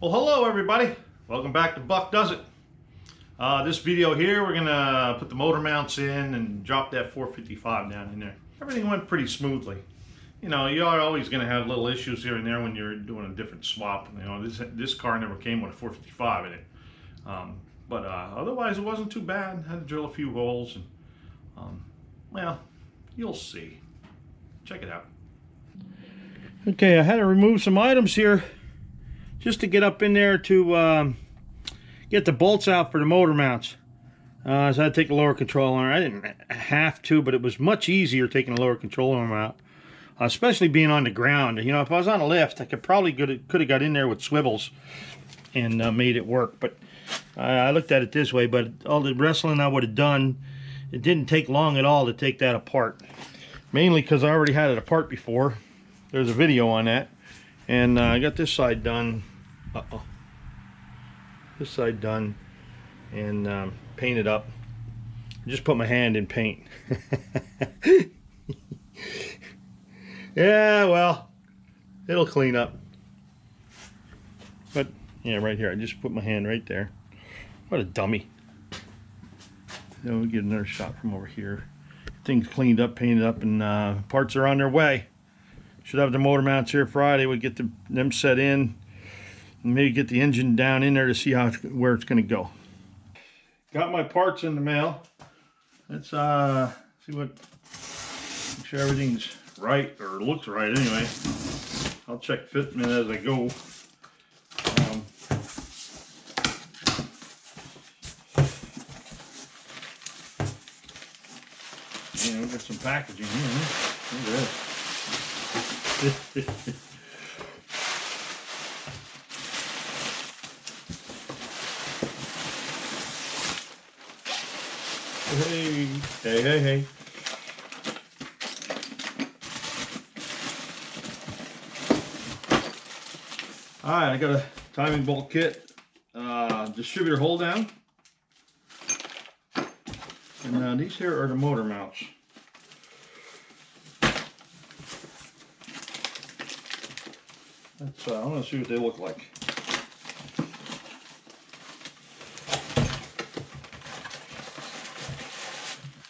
Well, hello everybody. Welcome back to Buck Does It. This video here, we're gonna put the motor mounts in and drop that 455 down in there. Everything went pretty smoothly. You know, you are always gonna have little issues here and there when you're doing a different swap. You know, this car never came with a 455 in it. But otherwise, it wasn't too bad. Had to drill a few holes, and well, you'll see. Check it out. Okay, I had to remove some items here just to get up in there to get the bolts out for the motor mounts. So I had to take the lower control arm. I didn't have to, but it was much easier taking the lower control arm out, especially being on the ground. You know, if I was on a lift, I could have got in there with swivels and made it work. But I looked at it this way, but all the wrestling I would have done, it didn't take long at all to take that apart. Mainly because I already had it apart before. There's a video on that. And I got this side done. This side done and painted up. Just put my hand in paint. Yeah, well, it'll clean up. But yeah, right here, I just put my hand right there. What a dummy. Then we'll get another shot from over here. Things cleaned up, painted up, and parts are on their way. Should have the motor mounts here Friday. We get them set in, and maybe get the engine down in there to see where it's going to go. Got my parts in the mail. Let's see make sure everything's right, or looks right anyway. I'll check fitment as I go. Yeah, we got some packaging here. Look at this. Hey. Alright, I got a timing bolt kit, distributor hold down, and these here are the motor mounts. That's, I want to see what they look like.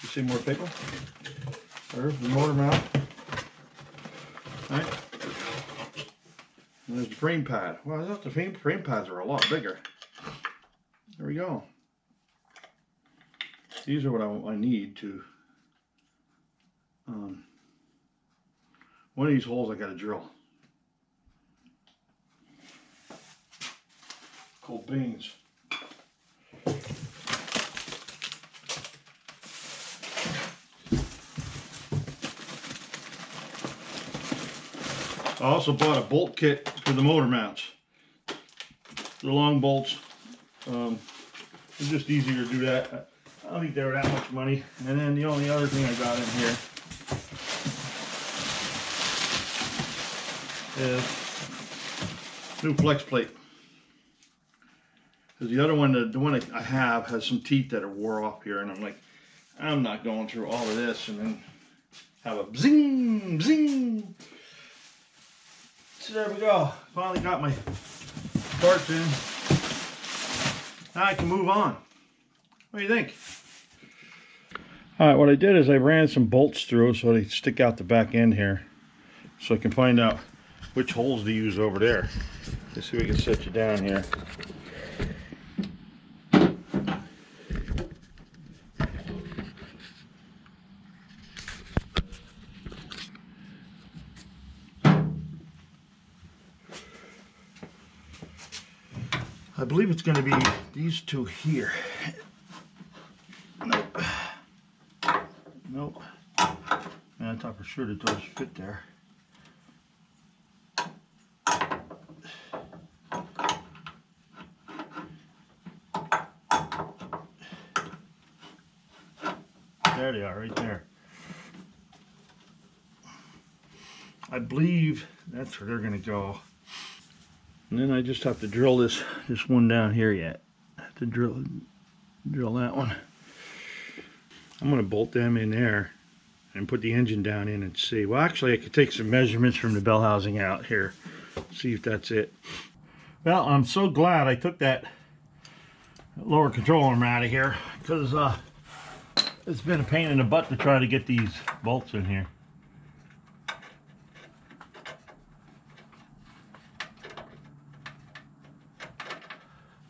You see more paper? There's the motor mount. All right. And there's the frame pad. Well, I thought the frame pads are a lot bigger. There we go. These are what I need to. One of these holes I got to drill. Cold beans. I also bought a bolt kit for the motor mounts. The long bolts. It's just easier to do that. I don't think they were that much money. And then the only other thing I got in here is new flex plate. Because the other one, the one I have, has some teeth that are wore off here, and I'm like, I'm not going through all of this and then have a zing, zing. So there we go. Finally got my parts in. Now I can move on. What do you think? All right, what I did is I ran some bolts through so they stick out the back end here, so I can find out which holes to use over there. Let's see if we can set you down here. I believe it's going to be these two here. Nope. Nope. Man, I thought for sure that those fit there. There they are, right there. I believe that's where they're going to go. And then I just have to drill this one down here yet. I have to drill that one. I'm going to bolt them in there and put the engine down in and see. Well, actually, I could take some measurements from the bell housing out here. See if that's it. Well, I'm so glad I took that lower control arm out of here, because it's been a pain in the butt to try to get these bolts in here.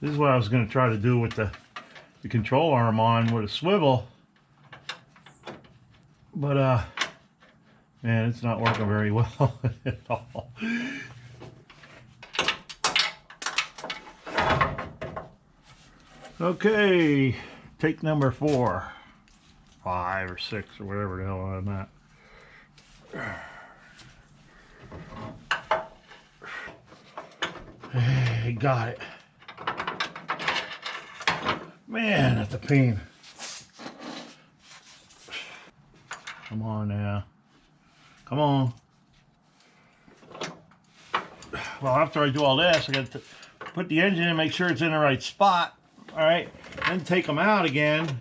This is what I was going to try to do with the control arm on with a swivel, but man, it's not working very well at all. Okay, take number 4, 5 or 6 or whatever the hell I'm at. Hey, got it. Man, that's a pain. Come on now. Come on. Well, after I do all this, I got to put the engine in and make sure it's in the right spot. All right, then take them out again.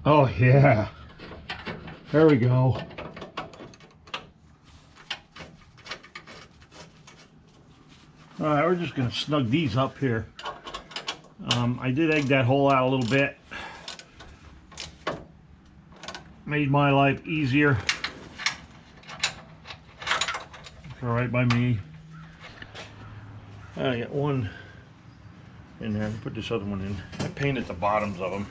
Oh yeah, there we go. All right, we're just gonna snug these up here. I did egg that hole out a little bit. Made my life easier. It's all right by me. I got one in there. Put this other one in. I painted the bottoms of them.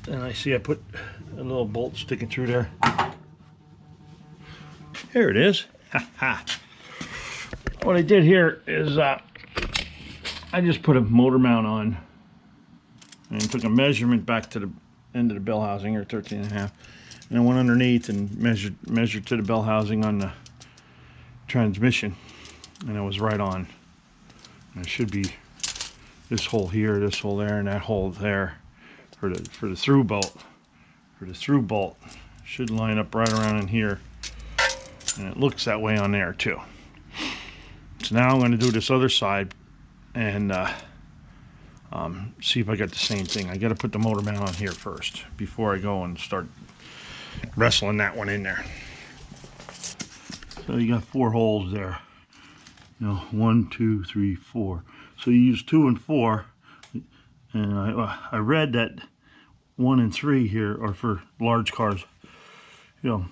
And I see I put a little bolt sticking through there. Here it is. What I did here is I just put a motor mount on and took a measurement back to the end of the bell housing, or 13.5, and I went underneath and measured to the bell housing on the transmission, and it was right on. And it should be this hole here, this hole there, and that hole there for the through bolt. For the through bolt should line up right around in here, and it looks that way on there too. So now I'm going to do this other side and see if I got the same thing. I got to put the motor mount on here first before I go and start wrestling that one in there. So you got 4 holes there. You know, 1, 2, 3, 4. So you use 2 and 4, and I read that 1 and 3 here are for large cars, you know,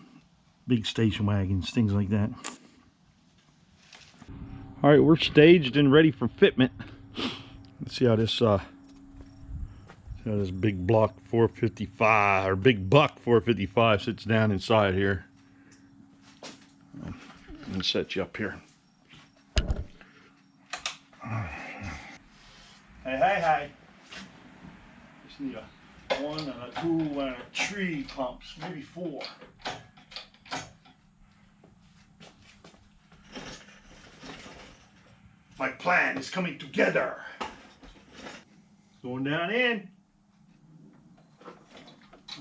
big station wagons, things like that. All right, we're staged and ready for fitment. Let's see how this Big Block 455 or Big Buck 455 sits down inside here. And set you up here. Hey. Just need a 1 and a 2 and a 3 pumps, maybe 4. My plan is coming together. Going down in.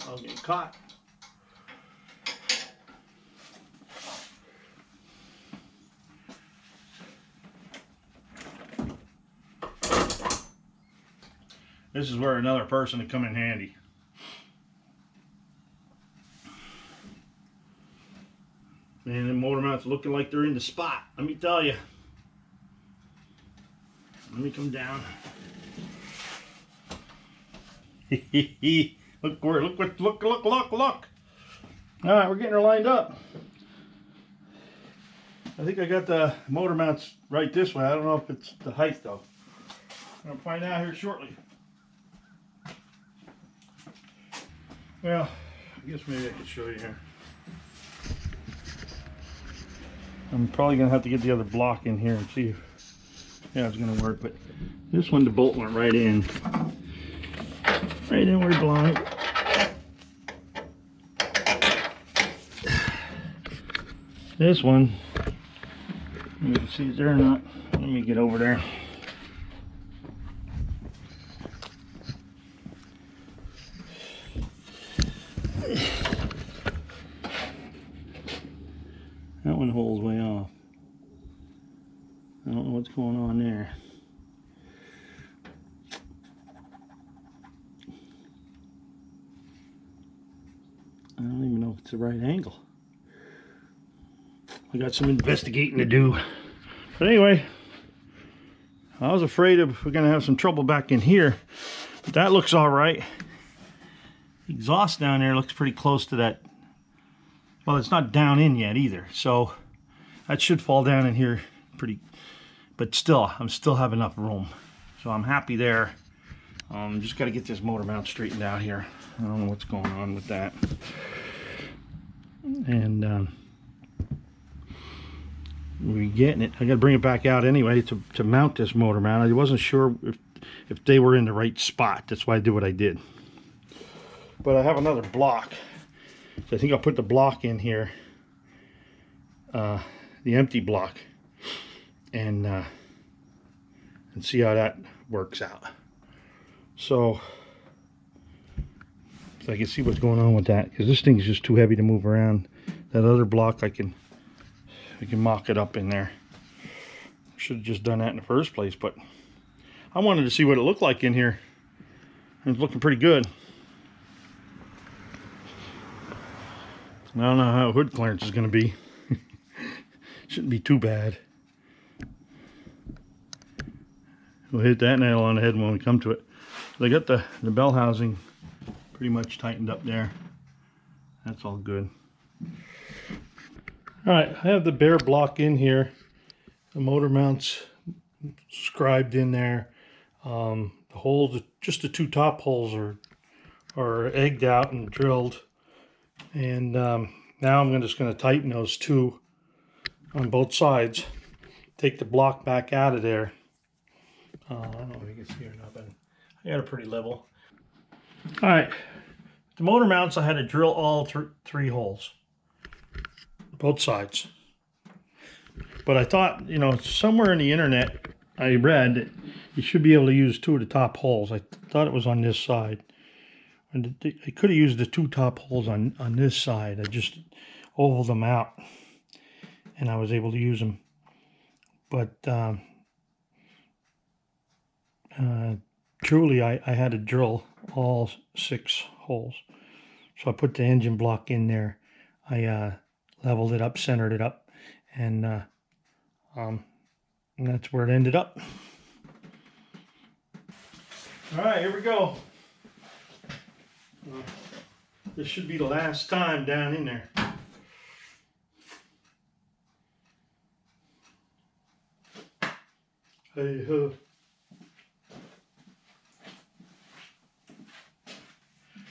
I'll get caught. This is where another person would come in handy. Man, the motor mounts looking like they're in the spot. Let me tell you. Let me come down. Look. All right, we're getting her lined up. I think I got the motor mounts right this way. I don't know if it's the height though. I'm gonna find out here shortly. Well, I guess maybe I could show you here. I'm probably gonna have to get the other block in here and see if it's gonna work, but this one, the bolt went right in. Right in where it belongs. This one, you can see it's there or not. Let me get over there. That one holds way off. I don't know what's going on there. I don't even know if it's the right angle. I got some investigating to do. But anyway, I was afraid we're gonna have some trouble back in here, but that looks all right. The exhaust down there looks pretty close to that. Well, it's not down in yet either, so that should fall down in here pretty, but still, I'm still have enough room. So I'm happy there. Just got to get this motor mount straightened out here. I don't know what's going on with that. And we're getting it. I got to bring it back out anyway to mount this motor mount. I wasn't sure if they were in the right spot. That's why I did what I did. But I have another block. So I think I'll put the block in here. The empty block. And see how that works out. So I can see what's going on with that, because this thing is just too heavy to move around. That other block, I can mock it up in there. Should have just done that in the first place, but I wanted to see what it looked like in here. It's looking pretty good. I don't know how hood clearance is going to be. Shouldn't be too bad. We'll hit that nail on the head when we come to it. So I got the bell housing pretty much tightened up there. That's all good. Alright, I have the bare block in here. The motor mounts scribed in there. The holes, just the two top holes are egged out and drilled. And now I'm just going to tighten those two on both sides. Take the block back out of there. I don't know if you can see or not, but I got it pretty level. Alright, the motor mounts, I had to drill all three holes. Both sides. But I thought, you know, somewhere in the internet I read that you should be able to use two of the top holes. I thought it was on this side. And I could have used the two top holes on this side. I just ovaled them out and I was able to use them. But truly I had to drill all 6 holes. So I put the engine block in there. I leveled it up, centered it up, and that's where it ended up. All right, here we go. This should be the last time down in there. Hey ho.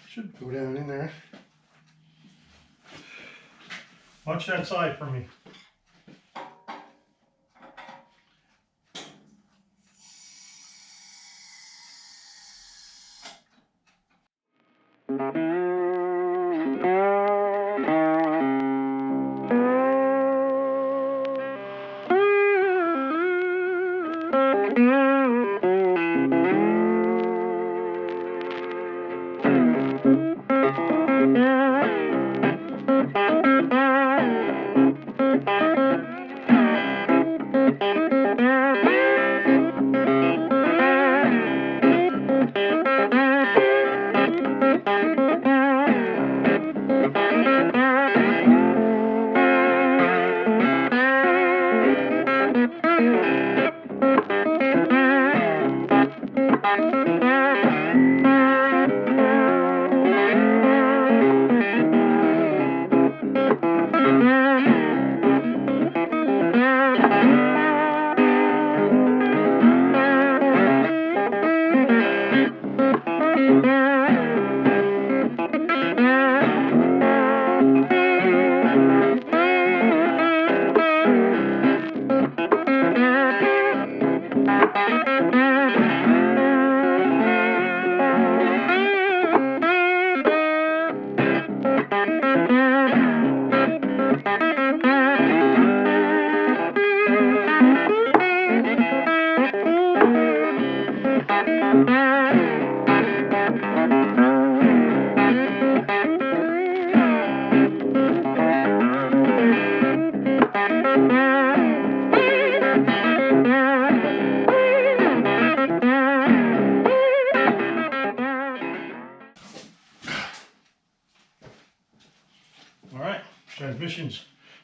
Should go down in there. Watch that side for me.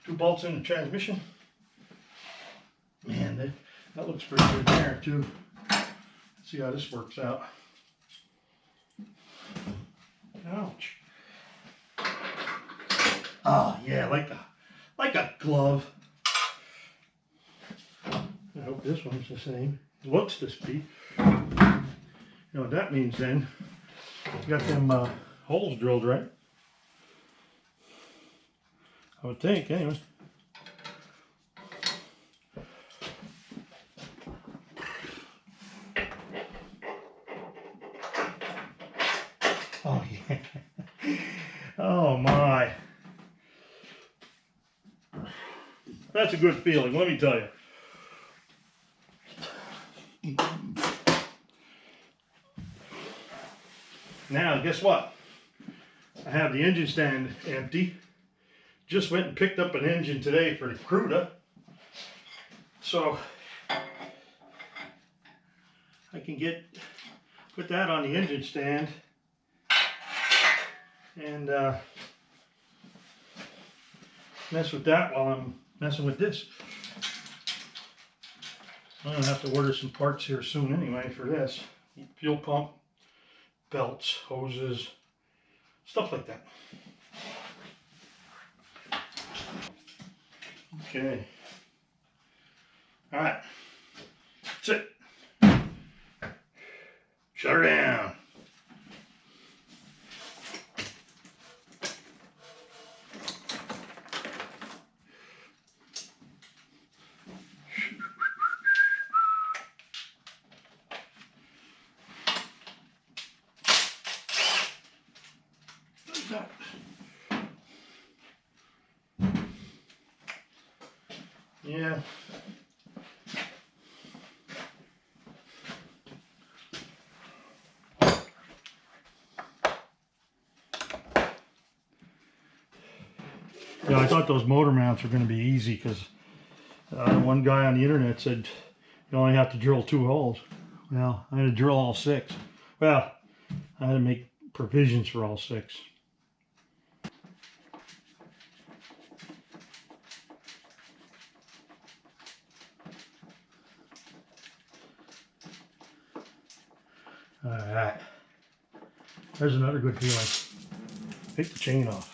2 bolts in the transmission. Man, that looks pretty good there too. Let's see how this works out. Ouch. Oh yeah, like a glove. I hope this one's the same. It looks to be. You know what that means then? You got them holes drilled, right? I would think, anyway. Oh yeah. Oh my. That's a good feeling, let me tell you. Now, guess what? I have the engine stand empty. Just went and picked up an engine today for the Cruda. So I can put that on the engine stand and mess with that while I'm messing with this. I'm gonna have to order some parts here soon anyway for this. Fuel pump, belts, hoses, stuff like that. Okay. All right. That's it. Shut her down. Yeah. Yeah, I thought those motor mounts were going to be easy because one guy on the internet said you only have to drill 2 holes. Well, I had to drill all 6. Well, I had to make provisions for all 6. All right. There's another good feeling. Take the chain off.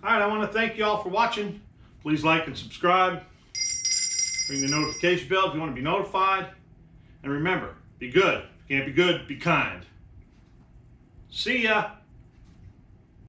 All right, I want to thank you all for watching. Please like and subscribe. Ring the notification bell if you want to be notified. And remember, be good. If you can't be good, be kind. See ya.